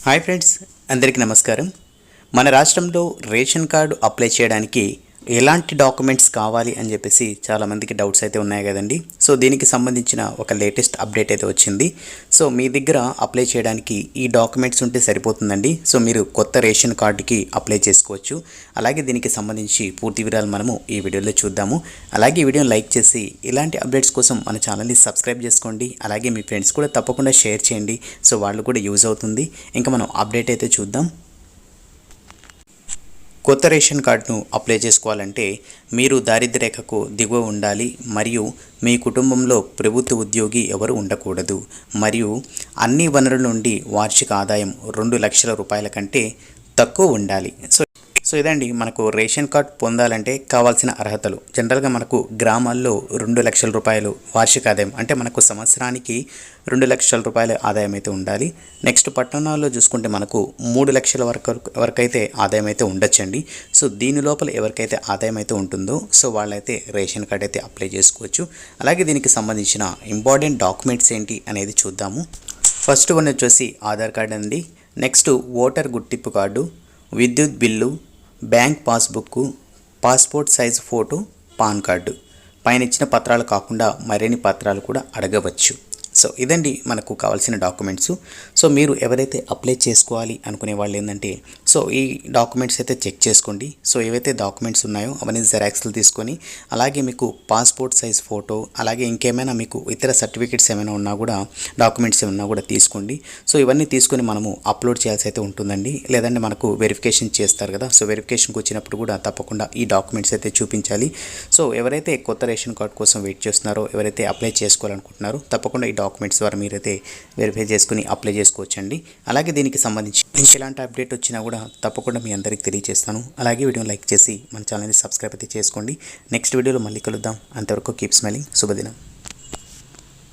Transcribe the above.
Hi friends, అందరికీ నమస్కారం. మన రాష్ట్రంలో రేషన్ కార్డు అప్లై చేయడానికి ఎలాంటి డాక్యుమెంట్స్ కావాలి అని చెప్పేసి చాలామందికి డౌట్స్ అయితే ఉన్నాయి కదండి. సో దీనికి సంబంధించిన ఒక లేటెస్ట్ అప్డేట్ అయితే వచ్చింది. సో మీ దగ్గర అప్లై చేయడానికి ఈ డాక్యుమెంట్స్ ఉంటే సరిపోతుందండి. సో మీరు కొత్త రేషన్ కార్డుకి అప్లై చేసుకోవచ్చు. అలాగే దీనికి సంబంధించి పూర్తి వివరాలు మనము ఈ వీడియోలో చూద్దాము. అలాగే ఈ వీడియోని లైక్ చేసి ఇలాంటి అప్డేట్స్ కోసం మన ఛానల్ని సబ్స్క్రైబ్ చేసుకోండి. అలాగే మీ ఫ్రెండ్స్ కూడా తప్పకుండా షేర్ చేయండి. సో వాళ్ళు కూడా యూజ్ అవుతుంది. ఇంకా మనం అప్డేట్ అయితే చూద్దాం. కొత్త రేషన్ కార్డును అప్లై చేసుకోవాలంటే మీరు దారిద్ర్య రేఖకు దిగువ ఉండాలి, మరియు మీ కుటుంబంలో ప్రభుత్వ ఉద్యోగి ఎవరు ఉండకూడదు, మరియు అన్ని వనరుల నుండి వార్షిక ఆదాయం 2 లక్షల రూపాయల కంటే తక్కువ ఉండాలి. సో ఇదండి మనకు రేషన్ కార్డ్ పొందాలంటే కావాల్సిన అర్హతలు. జనరల్గా మనకు గ్రామాల్లో 2 లక్షల రూపాయలు వార్షిక ఆదాయం, అంటే మనకు సంవత్సరానికి 2 లక్షల రూపాయల ఆదాయం అయితే ఉండాలి. నెక్స్ట్ పట్టణాల్లో చూసుకుంటే మనకు 3 లక్షల వరకు అయితే ఆదాయం అయితే ఉండొచ్చండి. సో దీని లోపల ఎవరికైతే ఆదాయం అయితే ఉంటుందో సో వాళ్ళైతే రేషన్ కార్డ్ అయితే అప్లై చేసుకోవచ్చు. అలాగే దీనికి సంబంధించిన ఇంపార్టెంట్ డాక్యుమెంట్స్ ఏంటి అనేది చూద్దాము. ఫస్ట్ వన్ వచ్చేసి ఆధార్ కార్డ్ అండి. నెక్స్ట్ ఓటర్ గుర్తింపు కార్డు, విద్యుత్ bill, bank passbook, passport size photo, pan card. పైన ఇచ్చిన పత్రాలు కాకుండా మరిన్ని పత్రాలు కూడా అడగవచ్చు. సో ఇదండి మనకు కావాల్సిన డాక్యుమెంట్స్. సో మీరు ఎవరైతే అప్లై చేసుకోవాలి అనుకునే వాళ్ళు ఏంటంటే సో ఈ డాక్యుమెంట్స్ అయితే చెక్ చేసుకోండి. సో ఏవైతే డాక్యుమెంట్స్ ఉన్నాయో అవన్నీ జెరాక్స్లు తీసుకొని, అలాగే మీకు పాస్పోర్ట్ సైజ్ ఫోటో, అలాగే ఇంకేమైనా మీకు ఇతర సర్టిఫికేట్స్ ఏమైనా ఉన్నా కూడా, డాక్యుమెంట్స్ ఏమన్నా కూడా తీసుకోండి. సో ఇవన్నీ తీసుకొని మనము అప్లోడ్ చేయాల్సి అయితే ఉంటుందండి. లేదంటే మనకు వెరిఫికేషన్ చేస్తారు కదా, సో వెరిఫికేషన్కి వచ్చినప్పుడు కూడా తప్పకుండా ఈ డాక్యుమెంట్స్ అయితే చూపించాలి. సో ఎవరైతే కొత్త రేషన్ కార్డ్ కోసం వెయిట్ చేస్తున్నారో, ఎవరైతే అప్లై చేసుకోవాలనుకుంటున్నారో తప్పకుండా ఈ డాక్యుమెంట్స్ ద్వారా మీరైతే వెరిఫై చేసుకుని అప్లై చేసుకోవచ్చండి. అలాగే దీనికి సంబంధించి ఎలాంటి అప్డేట్ వచ్చినా కూడా తప్పకుండా మీ అందరికీ తెలియజేస్తాను. అలాగే వీడియోని లైక్ చేసి మన ఛానల్ని సబ్స్క్రైబ్ అయితే చేసుకోండి. నెక్స్ట్ వీడియోలో మళ్ళీ కలుద్దాం. అంతవరకు కీప్ స్మైలింగ్. శుభదినం.